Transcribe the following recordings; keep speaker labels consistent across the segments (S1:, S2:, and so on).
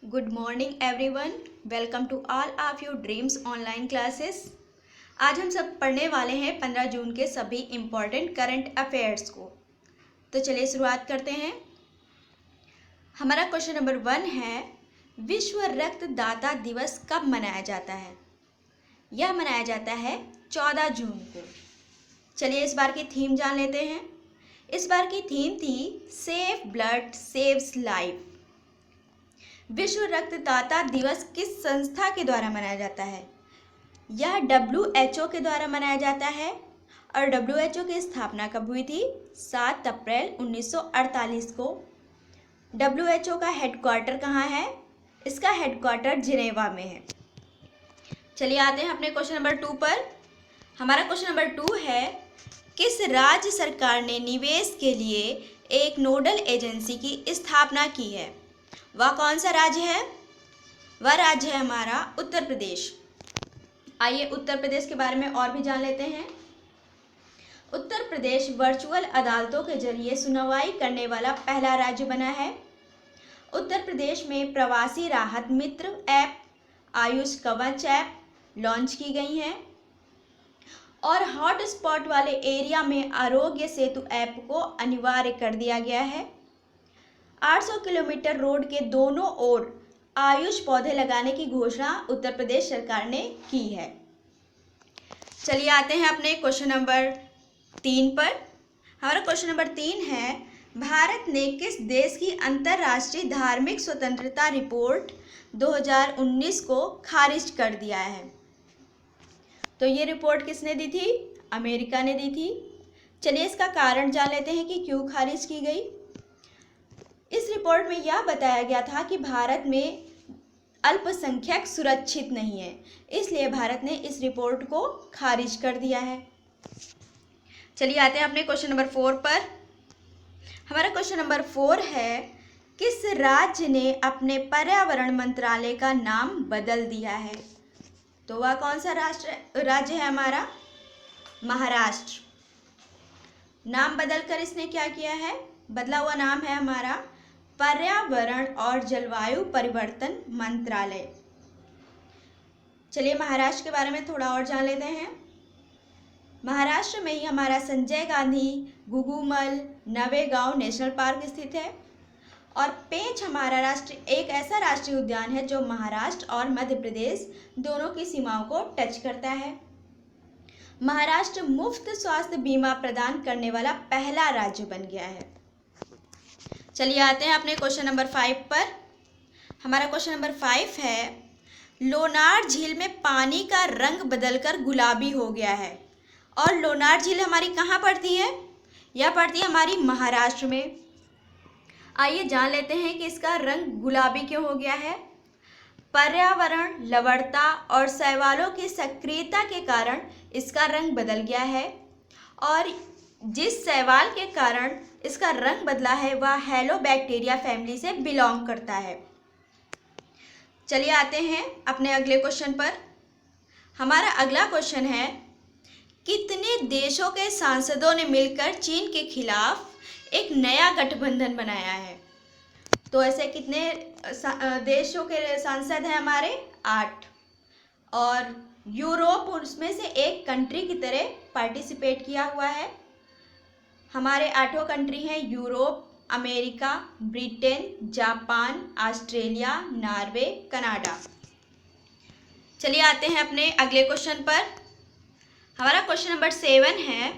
S1: Good morning everyone. Welcome to all of your dreams online classes. आज हम सब पढ़ने वाले हैं 15 जून के सभी इम्पॉर्टेंट करंट अफेयर्स को। तो चलिए शुरुआत करते हैं। हमारा क्वेश्चन नंबर 1 है, विश्व रक्तदाता दिवस कब मनाया जाता है? यह मनाया जाता है 14 जून को। चलिए इस बार की थीम जान लेते हैं। इस बार की थीम थी सेव ब्लड सेव्स लाइफ। विश्व रक्तदाता दिवस किस संस्था के द्वारा मनाया जाता है? यह WHO के द्वारा मनाया जाता है। और WHO की स्थापना कब हुई थी? 7 अप्रैल 1948 को। WHO का हेडक्वार्टर कहाँ है? इसका हेडक्वार्टर जिनेवा में है। चलिए आते हैं अपने क्वेश्चन नंबर 2 पर। हमारा क्वेश्चन नंबर 2 है, किस राज्य सरकार ने निवेश के लिए एक नोडल एजेंसी की स्थापना की है? वह कौन सा राज्य है? वह राज्य है हमारा उत्तर प्रदेश। आइए उत्तर प्रदेश के बारे में और भी जान लेते हैं। उत्तर प्रदेश वर्चुअल अदालतों के जरिए सुनवाई करने वाला पहला राज्य बना है। उत्तर प्रदेश में प्रवासी राहत मित्र ऐप, आयुष कवच ऐप लॉन्च की गई हैं और हॉटस्पॉट वाले एरिया में आरोग्य सेतु ऐप को अनिवार्य कर दिया गया है। 800 किलोमीटर रोड के दोनों ओर आयुष पौधे लगाने की घोषणा उत्तर प्रदेश सरकार ने की है। चलिए आते हैं अपने क्वेश्चन नंबर 3 पर। हमारा क्वेश्चन नंबर 3 है, भारत ने किस देश की अंतर्राष्ट्रीय धार्मिक स्वतंत्रता रिपोर्ट 2019 को खारिज कर दिया है? तो ये रिपोर्ट किसने दी थी? अमेरिका ने दी थी। चलिए इसका कारण जान लेते हैं कि क्यों खारिज की गई। इस रिपोर्ट में यह बताया गया था कि भारत में अल्पसंख्यक सुरक्षित नहीं है, इसलिए भारत ने इस रिपोर्ट को खारिज कर दिया है। चलिए आते हैं अपने क्वेश्चन नंबर 4 पर। हमारा क्वेश्चन नंबर 4 है, किस राज्य ने अपने पर्यावरण मंत्रालय का नाम बदल दिया है? तो वह कौन सा राज्य है हमारा? महाराष्ट्र। नाम बदलकर इसने क्या किया है? बदला हुआ नाम है हमारा पर्यावरण और जलवायु परिवर्तन मंत्रालय। चलिए महाराष्ट्र के बारे में थोड़ा और जान लेते हैं। महाराष्ट्र में ही हमारा संजय गांधी गुगुमल नवेगांव नेशनल पार्क स्थित है और पेंच हमारा एक ऐसा राष्ट्रीय उद्यान है जो महाराष्ट्र और मध्य प्रदेश दोनों की सीमाओं को टच करता है। महाराष्ट्र मुफ्त स्वास्थ्य बीमा प्रदान करने वाला पहला राज्य बन गया है। चलिए आते हैं अपने क्वेश्चन नंबर 5 पर। हमारा क्वेश्चन नंबर 5 है, लोनार झील में पानी का रंग बदलकर गुलाबी हो गया है। और लोनार झील हमारी कहाँ पड़ती है? यह पड़ती है हमारी महाराष्ट्र में। आइए जान लेते हैं कि इसका रंग गुलाबी क्यों हो गया है। पर्यावरण लवणता और शैवालों की सक्रियता के कारण इसका रंग बदल गया है और जिस शैवाल के कारण इसका रंग बदला है वह हेलोबैक्टीरिया फैमिली से बिलोंग करता है। चलिए आते हैं अपने अगले क्वेश्चन पर। हमारा अगला क्वेश्चन है, कितने देशों के सांसदों ने मिलकर चीन के खिलाफ एक नया गठबंधन बनाया है? तो ऐसे कितने देशों के सांसद हैं हमारे? 8। और यूरोप उसमें से एक कंट्री की तरह पार्टिसिपेट किया हुआ है। हमारे 8 कंट्री हैं Europe, America, Britain, Japan, Australia, Norway, Canada. चलिए आते हैं अपने अगले क्वेश्चन पर। हमारा क्वेश्चन नंबर 7 है,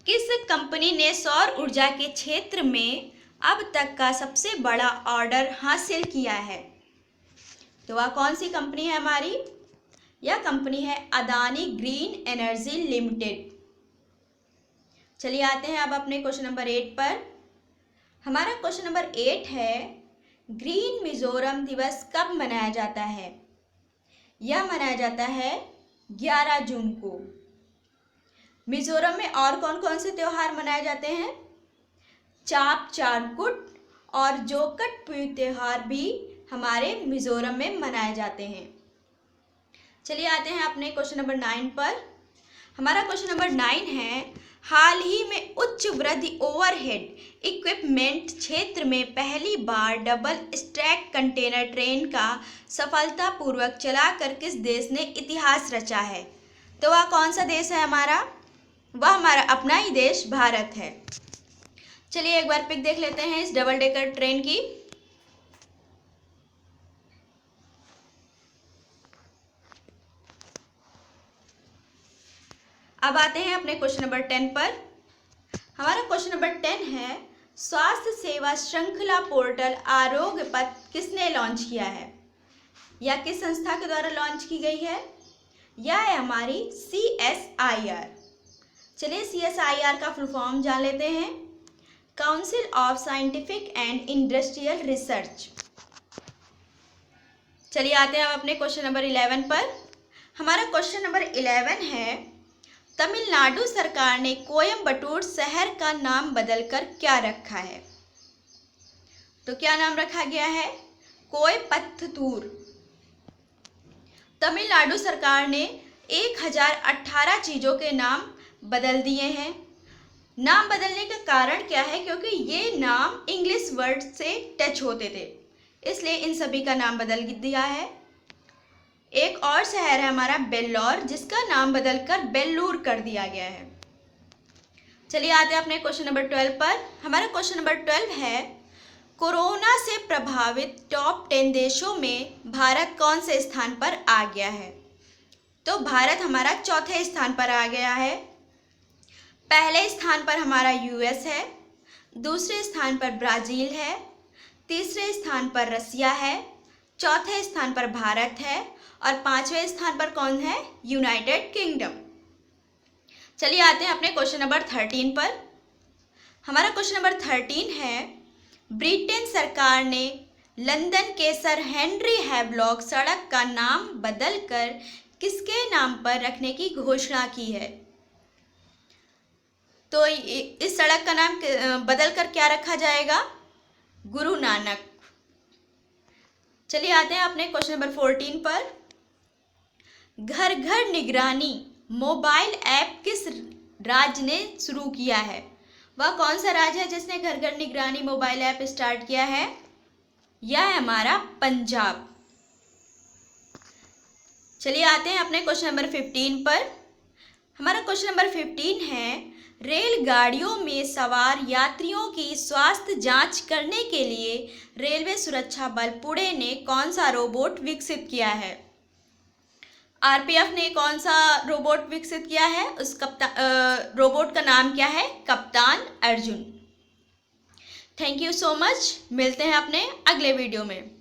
S1: किस कंपनी ने सौर ऊर्जा के क्षेत्र में अब तक का सबसे बड़ा ऑर्डर हासिल किया है? तो वह कौन सी कंपनी है हमारी? यह कंपनी है अदानी ग्रीन एनर्जी लिमिटेड। चलिए आते हैं अब अपने क्वेश्चन नंबर 8 पर। हमारा क्वेश्चन नंबर 8 है, ग्रीन मिजोरम दिवस कब मनाया जाता है? यह मनाया जाता है 11 जून को। मिजोरम में और कौन कौन से त्योहार मनाए जाते हैं? चाप चारकुट और जोकट पुई त्योहार भी हमारे मिजोरम में मनाए जाते हैं। चलिए आते हैं अपने क्वेश्चन नंबर 9 पर। हमारा क्वेश्चन नंबर 9 है, हाल ही में उच्च वृद्धि ओवरहेड इक्विपमेंट क्षेत्र में पहली बार डबल स्टैक कंटेनर ट्रेन का सफलतापूर्वक चलाकर किस देश ने इतिहास रचा है? तो वह कौन सा देश है हमारा? वह हमारा अपना ही देश भारत है। चलिए एक बार पिक देख लेते हैं इस डबल डेकर ट्रेन की। अब आते हैं अपने क्वेश्चन नंबर 10 पर। हमारा क्वेश्चन नंबर 10 है, स्वास्थ्य सेवा श्रृंखला पोर्टल आरोग्य पथ किसने लॉन्च किया है या किस संस्था के द्वारा लॉन्च की गई है? यह है हमारी CSIR। चलिए CSIR का फुल फॉर्म जान लेते हैं। Council of scientific and industrial research. चलिए आते हैं अब अपने क्वेश्चन नंबर 11 पर। हमारा क्वेश्चन नंबर 11 है, तमिलनाडु सरकार ने कोयम्बटूर शहर का नाम बदलकर क्या रखा है? तो क्या नाम रखा गया है? कोयपत्तूर। तमिलनाडु सरकार ने 1018 चीज़ों के नाम बदल दिए हैं। नाम बदलने का कारण क्या है? क्योंकि ये नाम इंग्लिश वर्ड से टच होते थे, इसलिए इन सभी का नाम बदल दिया है। एक और शहर है हमारा बेल्लौर, जिसका नाम बदलकर बेल्लूर कर दिया गया है। चलिए आते हैं अपने क्वेश्चन नंबर 12 पर। हमारा क्वेश्चन नंबर 12 है, कोरोना से प्रभावित टॉप 10 देशों में भारत कौन से स्थान पर आ गया है? तो भारत हमारा चौथे स्थान पर आ गया है। पहले स्थान पर हमारा US है, दूसरे स्थान पर ब्राज़ील है, तीसरे स्थान पर रसिया है, चौथे स्थान पर भारत है और पांचवें स्थान पर कौन है? United kingdom. चलिए आते हैं अपने क्वेश्चन नंबर 13 पर। हमारा क्वेश्चन नंबर 13 है, ब्रिटेन सरकार ने लंदन के सर हेनरी हैवलॉक सड़क का नाम बदलकर किसके नाम पर रखने की घोषणा की है? तो इस सड़क का नाम बदलकर क्या रखा जाएगा? गुरु नानक। चलिए आते हैं अपने क्वेश्चन नंबर 14 पर। घर घर निगरानी मोबाइल ऐप किस राज्य ने शुरू किया है? वह कौन सा राज्य है जिसने घर घर निगरानी मोबाइल ऐप स्टार्ट किया है? यह है हमारा पंजाब। चलिए आते हैं अपने क्वेश्चन नंबर 15 पर। हमारा क्वेश्चन नंबर 15 है, रेलगाड़ियों में सवार यात्रियों की स्वास्थ्य जांच करने के लिए रेलवे सुरक्षा बल पुणे ने कौन सा रोबोट विकसित किया है? RPF ने कौन सा रोबोट विकसित किया है? उस रोबोट का नाम क्या है? कप्तान Arjun. Thank you so much. मिलते हैं अपने अगले वीडियो में।